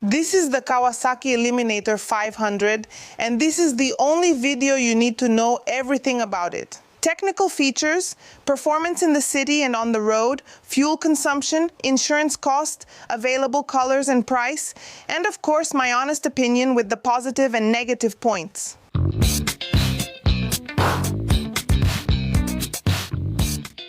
This is the Kawasaki Eliminator 500, and this is the only video you need to know everything about it. Technical features, performance in the city and on the road, fuel consumption, insurance cost, available colors and price, and of course my honest opinion with the positive and negative points.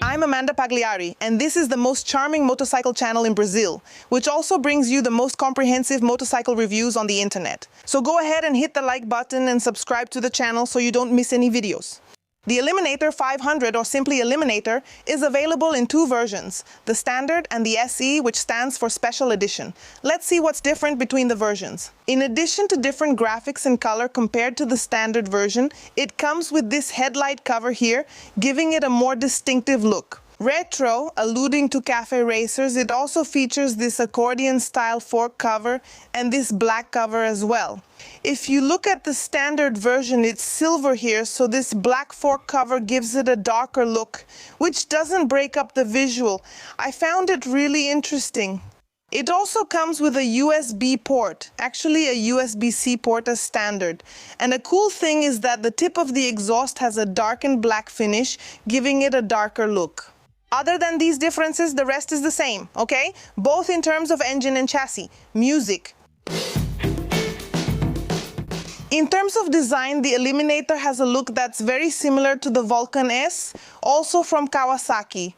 I'm Amanda Pagliari, and this is the most charming motorcycle channel in Brazil, which also brings you the most comprehensive motorcycle reviews on the internet. So go ahead and hit the like button and subscribe to the channel so you don't miss any videos. The Eliminator 500, or simply Eliminator, is available in two versions, the Standard and the SE, which stands for Special Edition. Let's see what's different between the versions. In addition to different graphics and color compared to the Standard version, it comes with this headlight cover here, giving it a more distinctive look. Retro, alluding to cafe racers, it also features this accordion-style fork cover and this black cover as well. If you look at the Standard version, it's silver here, so this black fork cover gives it a darker look, which doesn't break up the visual. I found it really interesting. It also comes with a USB port, actually a USB-C port as standard. And a cool thing is that the tip of the exhaust has a darkened black finish, giving it a darker look. Other than these differences, the rest is the same, okay? Both in terms of engine and chassis, music. In terms of design, the Eliminator has a look that's very similar to the Vulcan S, also from Kawasaki.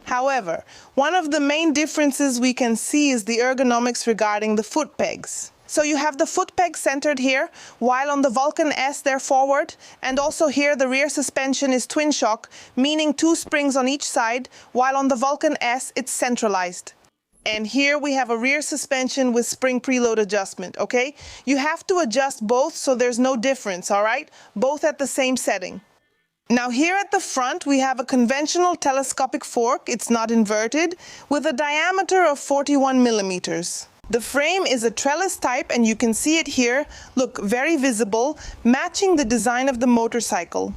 However, one of the main differences we can see is the ergonomics regarding the foot pegs. So you have the foot pegs centered here, while on the Vulcan S they're forward, and also here the rear suspension is twin shock, meaning two springs on each side, while on the Vulcan S it's centralized. And here we have a rear suspension with spring preload adjustment, okay? You have to adjust both so there's no difference, all right? Both at the same setting. Now here at the front we have a conventional telescopic fork, it's not inverted, with a diameter of 41 millimeters. The frame is a trellis type and you can see it here, look, very visible, matching the design of the motorcycle.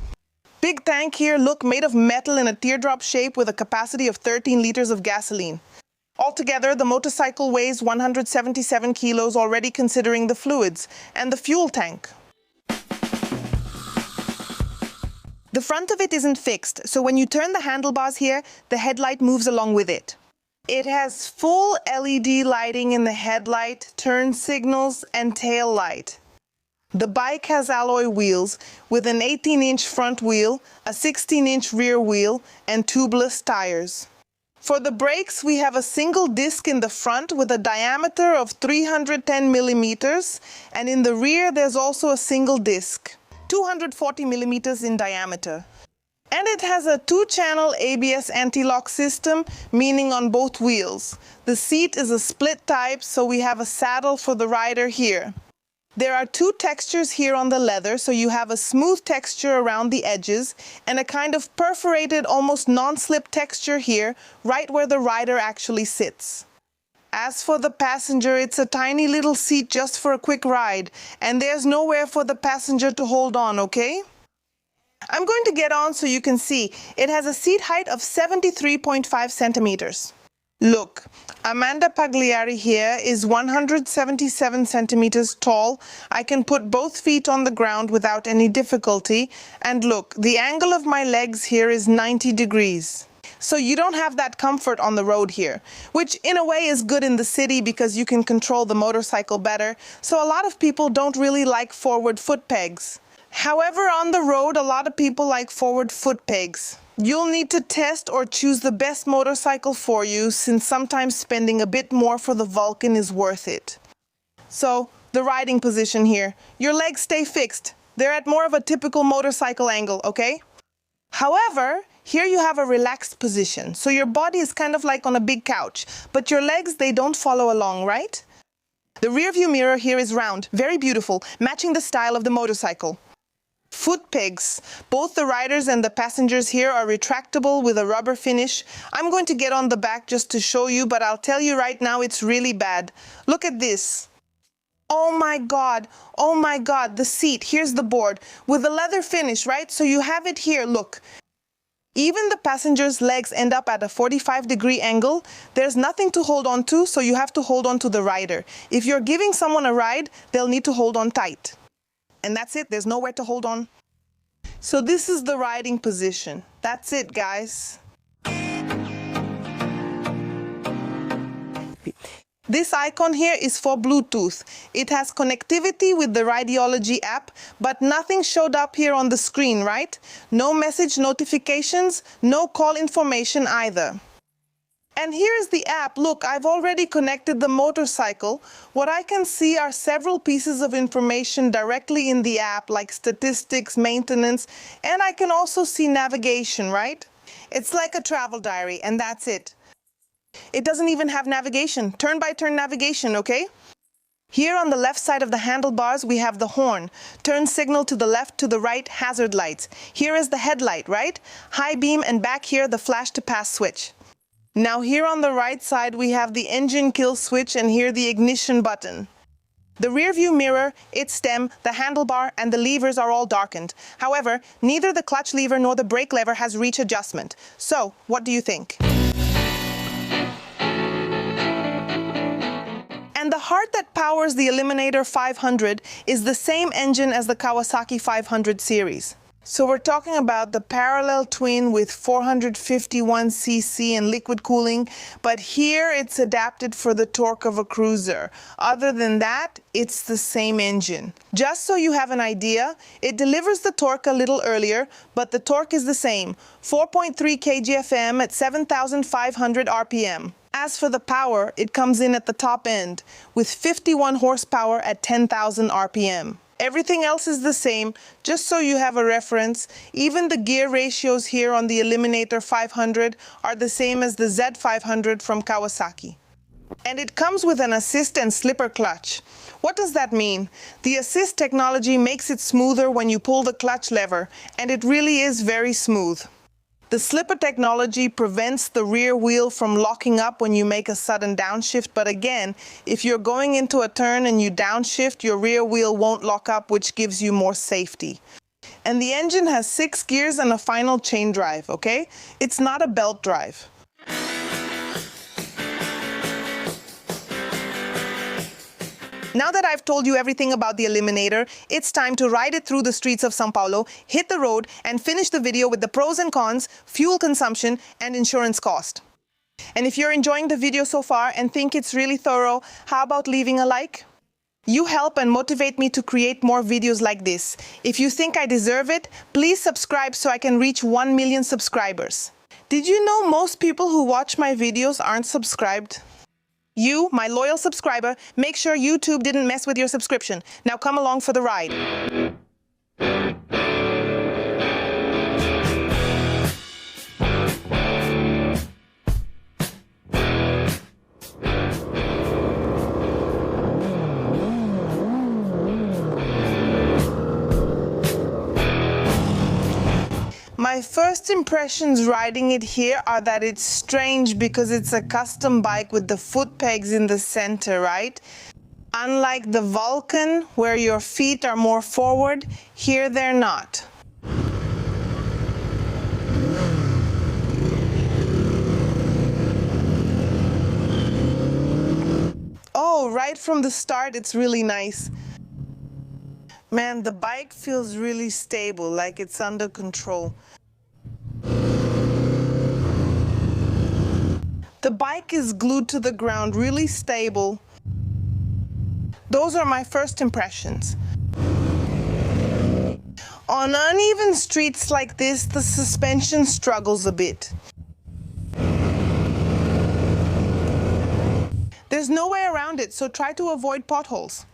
Big tank here, look, made of metal in a teardrop shape with a capacity of 13 liters of gasoline. Altogether, the motorcycle weighs 177 kilos already considering the fluids and the fuel tank. The front of it isn't fixed, so when you turn the handlebars here, the headlight moves along with it. It has full LED lighting in the headlight, turn signals, and tail light. The bike has alloy wheels with an 18-inch front wheel, a 16-inch rear wheel, and tubeless tires. For the brakes, we have a single disc in the front with a diameter of 310 millimeters, and in the rear there's also a single disc, 240 millimeters in diameter. And it has a two-channel ABS anti-lock system, meaning on both wheels. The seat is a split type, so we have a saddle for the rider here. There are two textures here on the leather, so you have a smooth texture around the edges and a kind of perforated, almost non-slip texture here, right where the rider actually sits. As for the passenger, it's a tiny little seat just for a quick ride, and there's nowhere for the passenger to hold on, okay? I'm going to get on so you can see. It has a seat height of 73.5 centimeters. Look, Amanda Pagliari here is 177 centimeters tall. I can put both feet on the ground without any difficulty. And look, the angle of my legs here is 90 degrees. So you don't have that comfort on the road here, which in a way is good in the city because you can control the motorcycle better. So a lot of people don't really like forward foot pegs. However, on the road, a lot of people like forward foot pegs. You'll need to test or choose the best motorcycle for you, since sometimes spending a bit more for the Vulcan is worth it. So, the riding position here. Your legs stay fixed. They're at more of a typical motorcycle angle, okay? However, here you have a relaxed position, so your body is kind of like on a big couch, but your legs, they don't follow along, right? The rear view mirror here is round, very beautiful, matching the style of the motorcycle. Foot pegs. Both the riders and the passengers here are retractable with a rubber finish. I'm going to get on the back just to show you, but I'll tell you right now it's really bad. Look at this. Oh my God, the seat. Here's the board with a leather finish, right? So you have it here, look. Even the passenger's legs end up at a 45-degree angle. There's nothing to hold on to, so you have to hold on to the rider. If you're giving someone a ride, they'll need to hold on tight. And that's it, there's nowhere to hold on. So this is the riding position. That's it, guys. This icon here is for Bluetooth. It has connectivity with the Rideology app, but nothing showed up here on the screen, right? No message notifications, no call information either. And here is the app. Look, I've already connected the motorcycle. What I can see are several pieces of information directly in the app, like statistics, maintenance, and I can also see navigation, right? It's like a travel diary, and that's it. It doesn't even have navigation, turn-by-turn navigation, okay? Here on the left side of the handlebars, we have the horn, turn signal to the left, to the right, hazard lights. Here is the headlight, right? High beam, and back here, the flash to pass switch. Now here on the right side, we have the engine kill switch, and here the ignition button. The rear view mirror, its stem, the handlebar, and the levers are all darkened. However, neither the clutch lever nor the brake lever has reach adjustment. So, what do you think? And the heart that powers the Eliminator 500 is the same engine as the Kawasaki 500 series. So we're talking about the parallel twin with 451 cc and liquid cooling, but here it's adapted for the torque of a cruiser. Other than that, it's the same engine. Just so you have an idea, it delivers the torque a little earlier, but the torque is the same, 4.3 kgfm at 7,500 RPM. As for the power, it comes in at the top end, with 51 horsepower at 10,000 RPM. Everything else is the same, just so you have a reference. Even the gear ratios here on the Eliminator 500 are the same as the Z500 from Kawasaki. And it comes with an assist and slipper clutch. What does that mean? The assist technology makes it smoother when you pull the clutch lever, and it really is very smooth. The slipper technology prevents the rear wheel from locking up when you make a sudden downshift, but again, if you're going into a turn and you downshift, your rear wheel won't lock up, which gives you more safety. And the engine has 6 gears and a final chain drive, okay? It's not a belt drive. Now that I've told you everything about the Eliminator, it's time to ride it through the streets of São Paulo, hit the road, and finish the video with the pros and cons, fuel consumption, and insurance cost. And if you're enjoying the video so far and think it's really thorough, how about leaving a like? You help and motivate me to create more videos like this. If you think I deserve it, please subscribe so I can reach 1 million subscribers. Did you know most people who watch my videos aren't subscribed? You, my loyal subscriber, make sure YouTube didn't mess with your subscription. Now come along for the ride. My first impressions riding it here are that it's strange because it's a custom bike with the foot pegs in the center, right? Unlike the Vulcan, where your feet are more forward, here they're not. Oh, right from the start, it's really nice. Man, the bike feels really stable, like it's under control. The bike is glued to the ground, really stable. Those are my first impressions. On uneven streets like this, the suspension struggles a bit. There's no way around it, so try to avoid potholes.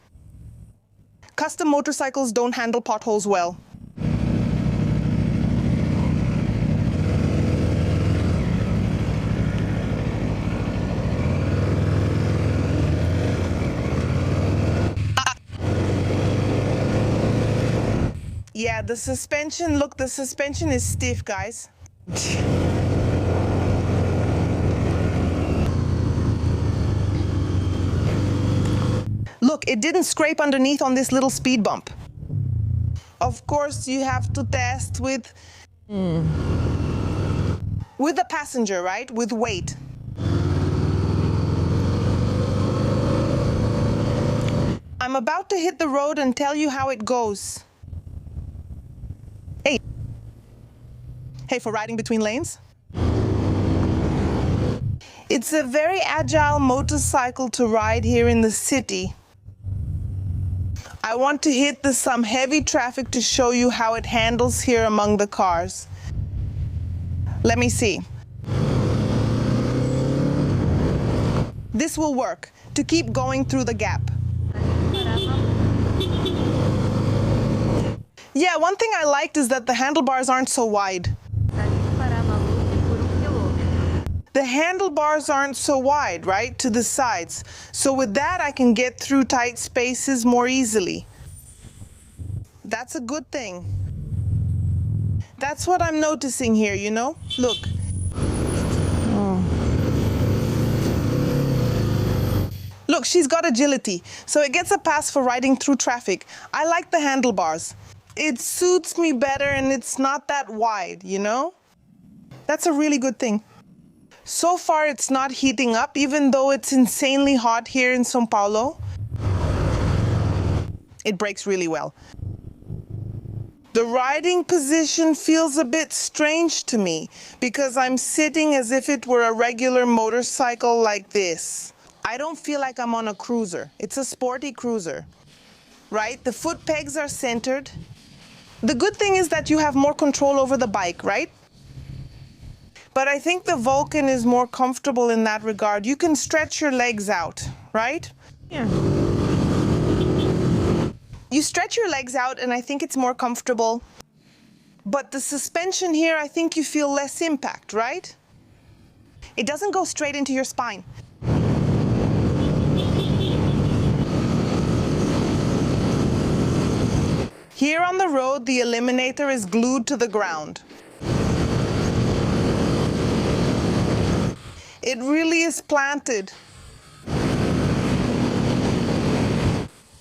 Custom motorcycles don't handle potholes well. Yeah, the suspension, look, the suspension is stiff, guys. Look, it didn't scrape underneath on this little speed bump. Of course, you have to test with with the passenger, right? With weight. I'm about to hit the road and tell you how it goes. Hey. Hey, for riding between lanes? It's a very agile motorcycle to ride here in the city. I want to hit some heavy traffic to show you how it handles here among the cars. Let me see. This will work to keep going through the gap. Yeah, one thing I liked is that the handlebars aren't so wide. The handlebars aren't so wide, right, to the sides. So with that, I can get through tight spaces more easily. That's a good thing. That's what I'm noticing here, you know? Look. Oh. Look, she's got agility, so it gets a pass for riding through traffic. I like the handlebars. It suits me better and it's not that wide, you know? That's a really good thing. So far, it's not heating up, even though it's insanely hot here in São Paulo. It brakes really well. The riding position feels a bit strange to me because I'm sitting as if it were a regular motorcycle like this. I don't feel like I'm on a cruiser. It's a sporty cruiser, right? The foot pegs are centered. The good thing is that you have more control over the bike, right? But I think the Vulcan is more comfortable in that regard. You can stretch your legs out, right? Yeah. You stretch your legs out and I think it's more comfortable. But the suspension here, I think you feel less impact, right? It doesn't go straight into your spine. Here on the road, the Eliminator is glued to the ground. It really is planted.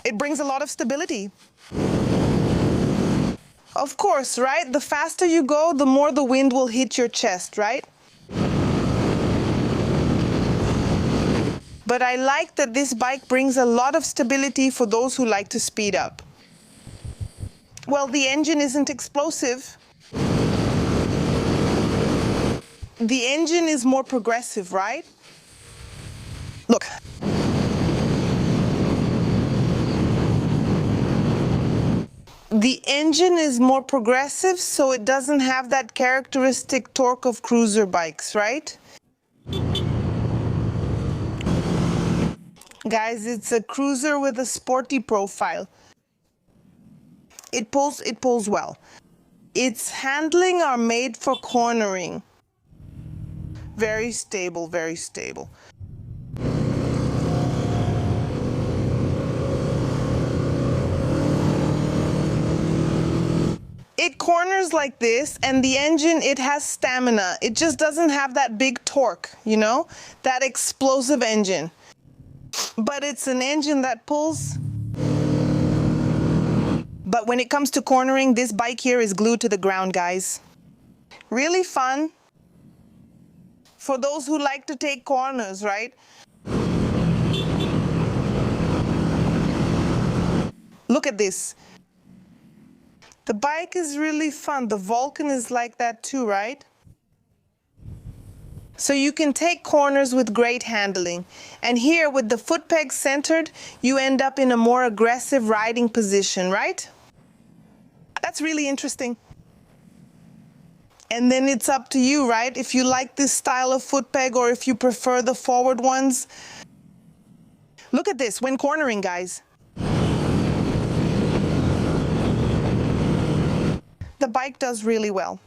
It brings a lot of stability. Of course, right? The faster you go, the more the wind will hit your chest, right? But I like that this bike brings a lot of stability for those who like to speed up. Well, the engine isn't explosive. The engine is more progressive, right? Look. The engine is more progressive, so it doesn't have that characteristic torque of cruiser bikes, right? Guys, it's a cruiser with a sporty profile. It pulls well. Its handling are made for cornering. Very stable, very stable. It corners like this, and the engine, it has stamina. It just doesn't have that big torque, you know? That explosive engine. But it's an engine that pulls. But when it comes to cornering, this bike here is glued to the ground, guys. Really fun. For those who like to take corners, right? Look at this. The bike is really fun. The Vulcan is like that too, right? So you can take corners with great handling. And here, with the foot pegs centered, you end up in a more aggressive riding position, right? That's really interesting. And then it's up to you, right? If you like this style of foot peg or if you prefer the forward ones. Look at this when cornering, guys. The bike does really well.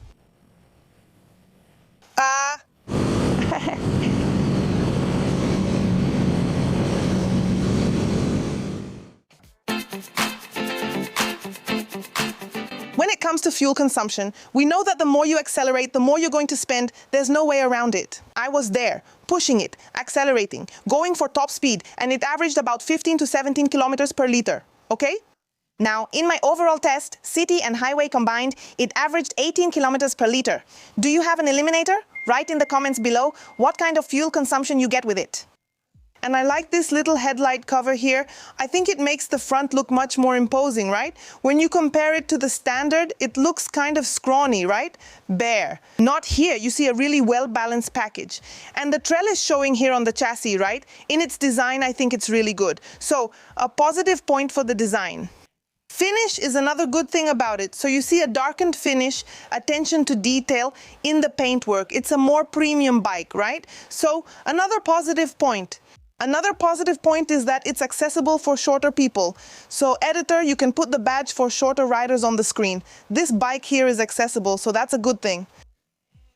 When it comes to fuel consumption, we know that the more you accelerate, the more you're going to spend. There's no way around it. I was there, pushing it, accelerating, going for top speed, and it averaged about 15 to 17 kilometers per liter, okay? Now, in my overall test, city and highway combined, it averaged 18 kilometers per liter. Do you have an Eliminator? Write in the comments below what kind of fuel consumption you get with it. And I like this little headlight cover here. I think it makes the front look much more imposing, right? When you compare it to the standard, it looks kind of scrawny, right? Bare. Not here. You see a really well-balanced package. And the trellis showing here on the chassis, right? In its design, I think it's really good. So, a positive point for the design. Finish is another good thing about it. So you see a darkened finish, attention to detail in the paintwork. It's a more premium bike, right? So, another positive point. Another positive point is that it's accessible for shorter people. So editor, you can put the badge for shorter riders on the screen. This bike here is accessible, so that's a good thing.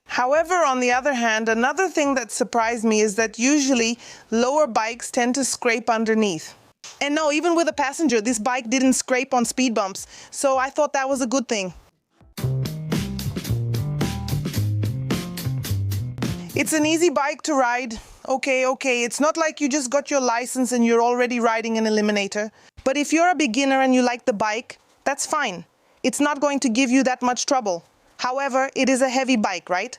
However, on the other hand, another thing that surprised me is that usually lower bikes tend to scrape underneath. And no, even with a passenger, this bike didn't scrape on speed bumps. So I thought that was a good thing. It's an easy bike to ride. Okay, it's not like you just got your license and you're already riding an Eliminator. But if you're a beginner and you like the bike, that's fine. It's not going to give you that much trouble. However, it is a heavy bike, right?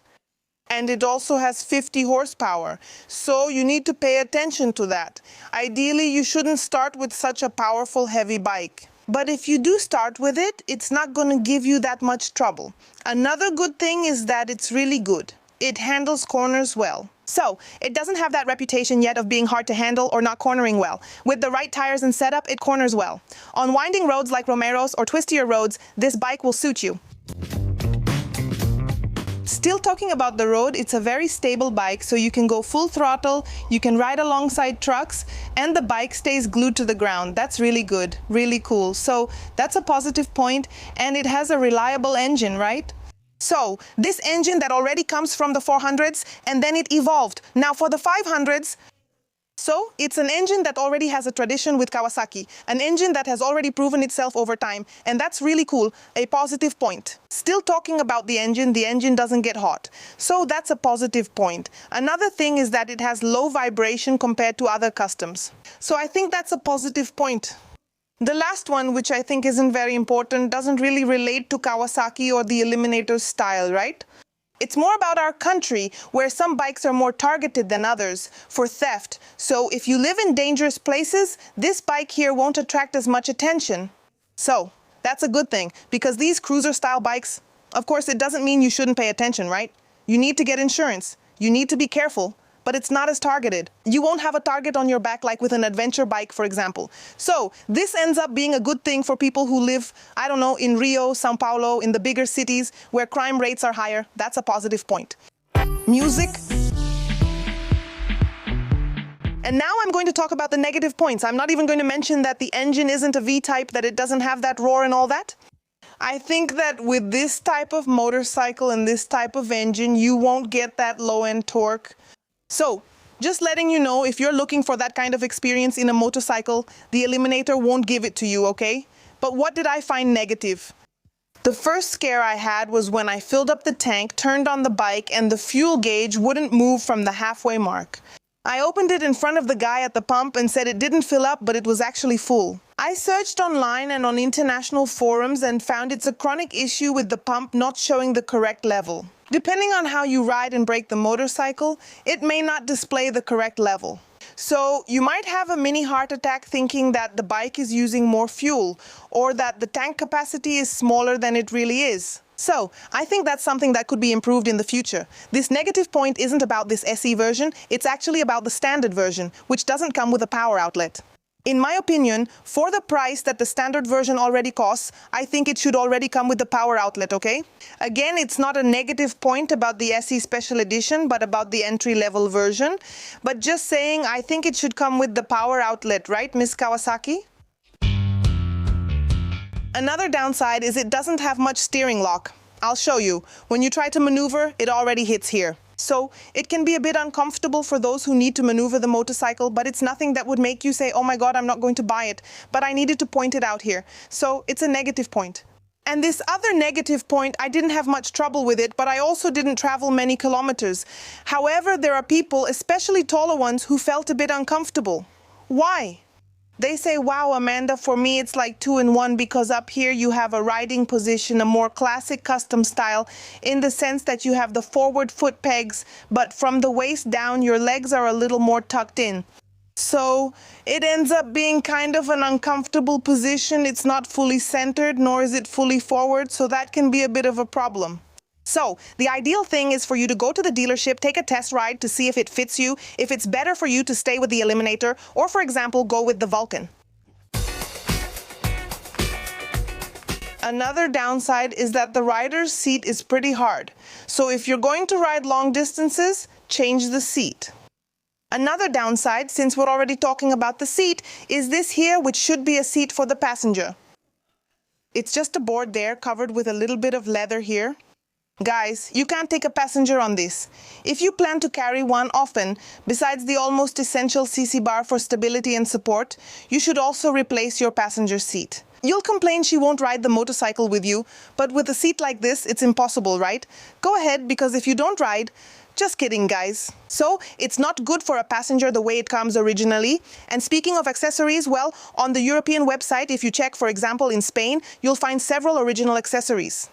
And it also has 50 horsepower. So you need to pay attention to that. Ideally, you shouldn't start with such a powerful, heavy bike. But if you do start with it, it's not going to give you that much trouble. Another good thing is that it's really good. It handles corners well. So, it doesn't have that reputation yet of being hard to handle or not cornering well. With the right tires and setup, it corners well. On winding roads like Romero's or twistier roads, this bike will suit you. Still talking about the road, it's a very stable bike, so you can go full throttle, you can ride alongside trucks, and the bike stays glued to the ground. That's really good, really cool. So, that's a positive point, and it has a reliable engine, right? So, this engine that already comes from the 400s, and then it evolved. Now for the 500s, so it's an engine that already has a tradition with Kawasaki, an engine that has already proven itself over time, and that's really cool, a positive point. Still talking about the engine doesn't get hot. So that's a positive point. Another thing is that it has low vibration compared to other customs. So I think that's a positive point. The last one, which I think isn't very important, doesn't really relate to Kawasaki or the Eliminator style, right? It's more about our country, where some bikes are more targeted than others for theft. So if you live in dangerous places, this bike here won't attract as much attention. So that's a good thing, because these cruiser-style bikes, of course, it doesn't mean you shouldn't pay attention, right? You need to get insurance. You need to be careful. But it's not as targeted. You won't have a target on your back like with an adventure bike, for example. So this ends up being a good thing for people who live, I don't know, in Rio, Sao Paulo, in the bigger cities where crime rates are higher. That's a positive point. Music. And now I'm going to talk about the negative points. I'm not even going to mention that the engine isn't a V-type, that it doesn't have that roar and all that. I think that with this type of motorcycle and this type of engine, you won't get that low-end torque. So, just letting you know, if you're looking for that kind of experience in a motorcycle, the Eliminator won't give it to you, okay? But what did I find negative? The first scare I had was when I filled up the tank, turned on the bike, and the fuel gauge wouldn't move from the halfway mark. I opened it in front of the guy at the pump and said it didn't fill up, but it was actually full. I searched online and on international forums and found it's a chronic issue with the pump not showing the correct level. Depending on how you ride and brake the motorcycle, it may not display the correct level. So you might have a mini heart attack thinking that the bike is using more fuel or that the tank capacity is smaller than it really is. So I think that's something that could be improved in the future. This negative point isn't about this SE version, it's actually about the standard version, which doesn't come with a power outlet. In my opinion, for the price that the standard version already costs, I think it should already come with the power outlet, okay? Again, it's not a negative point about the SE Special Edition, but about the entry-level version. But just saying, I think it should come with the power outlet, right, Miss Kawasaki? Another downside is it doesn't have much steering lock. I'll show you. When you try to maneuver, it already hits here. So it can be a bit uncomfortable for those who need to maneuver the motorcycle, but it's nothing that would make you say, oh my God, I'm not going to buy it. But I needed to point it out here. So it's a negative point. And this other negative point, I didn't have much trouble with it, but I also didn't travel many kilometers. However, there are people, especially taller ones, who felt a bit uncomfortable. Why? They say, wow, Amanda, for me it's like 2-in-1 because up here you have a riding position, a more classic custom style in the sense that you have the forward foot pegs, but from the waist down your legs are a little more tucked in. So it ends up being kind of an uncomfortable position. It's not fully centered, nor is it fully forward, so that can be a bit of a problem. So the ideal thing is for you to go to the dealership, take a test ride to see if it fits you, if it's better for you to stay with the Eliminator, or for example, go with the Vulcan. Another downside is that the rider's seat is pretty hard. So if you're going to ride long distances, change the seat. Another downside, since we're already talking about the seat, is this here, which should be a seat for the passenger. It's just a board there covered with a little bit of leather here. Guys, you can't take a passenger on this. If you plan to carry one often, besides the almost essential CC bar for stability and support, you should also replace your passenger seat. You'll complain she won't ride the motorcycle with you, but with a seat like this, it's impossible, right? Go ahead, because if you don't ride, just kidding, guys. So, it's not good for a passenger the way it comes originally. And speaking of accessories, well, on the European website, if you check, for example, in Spain, you'll find several original accessories.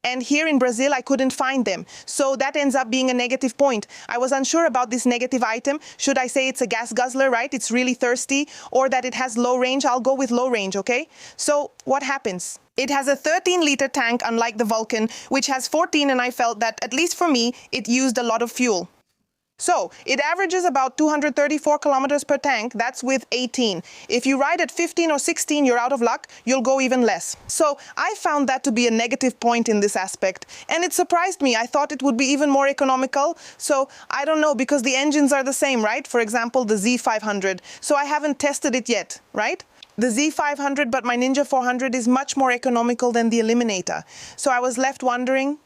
And here in Brazil, I couldn't find them. So that ends up being a negative point. I was unsure about this negative item. Should I say it's a gas guzzler, right? It's really thirsty, or that it has low range? I'll go with low range, okay? So what happens? It has a 13-liter tank, unlike the Vulcan, which has 14, and I felt that, at least for me, it used a lot of fuel. So, it averages about 234 kilometers per tank, that's with 18. If you ride at 15 or 16, you're out of luck, you'll go even less. So, I found that to be a negative point in this aspect. And it surprised me, I thought it would be even more economical. So, I don't know, because the engines are the same, right? For example, the Z500. So, I haven't tested it yet, right? The Z500, but my Ninja 400 is much more economical than the Eliminator. So, I was left wondering,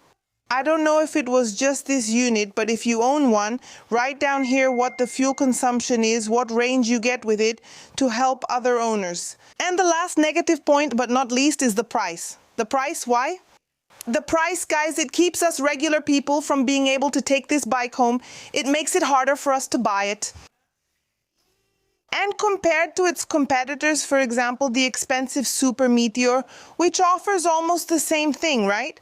I don't know if it was just this unit, but if you own one, write down here what the fuel consumption is, what range you get with it, to help other owners. And the last negative point, but not least, is the price. The price, why? The price, guys, it keeps us regular people from being able to take this bike home. It makes it harder for us to buy it. And compared to its competitors, for example, the expensive Super Meteor, which offers almost the same thing, right?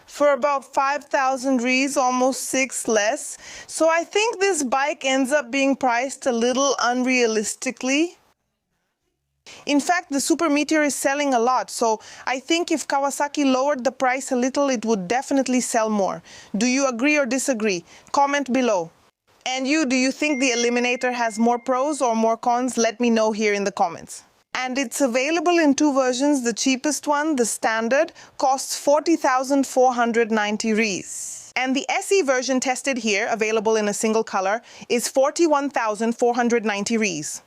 For about 5,000 Rs, almost 6 less. So I think this bike ends up being priced a little unrealistically. In fact, the Super Meteor is selling a lot, so I think if Kawasaki lowered the price a little, it would definitely sell more. Do you agree or disagree? Comment below. And you, do you think the Eliminator has more pros or more cons? Let me know here in the comments. And it's available in two versions. The cheapest one, the standard, costs 40,490 Rs. And the SE version tested here, available in a single color, is 41,490 Rs.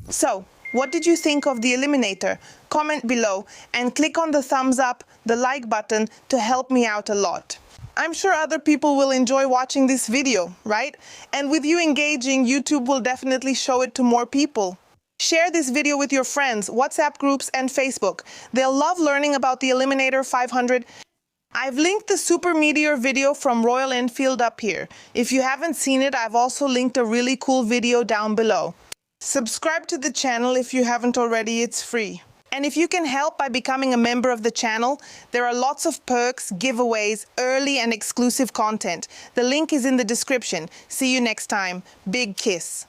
So, what did you think of the Eliminator? Comment below and click on the thumbs up, the like button to help me out a lot. I'm sure other people will enjoy watching this video, right? And with you engaging, YouTube will definitely show it to more people. Share this video with your friends, WhatsApp groups, and Facebook. They'll love learning about the Eliminator 500. I've linked the Super Meteor video from Royal Enfield up here. If you haven't seen it, I've also linked a really cool video down below. Subscribe to the channel if you haven't already, it's free. And if you can help by becoming a member of the channel, there are lots of perks, giveaways, early and exclusive content. The link is in the description. See you next time. Big kiss.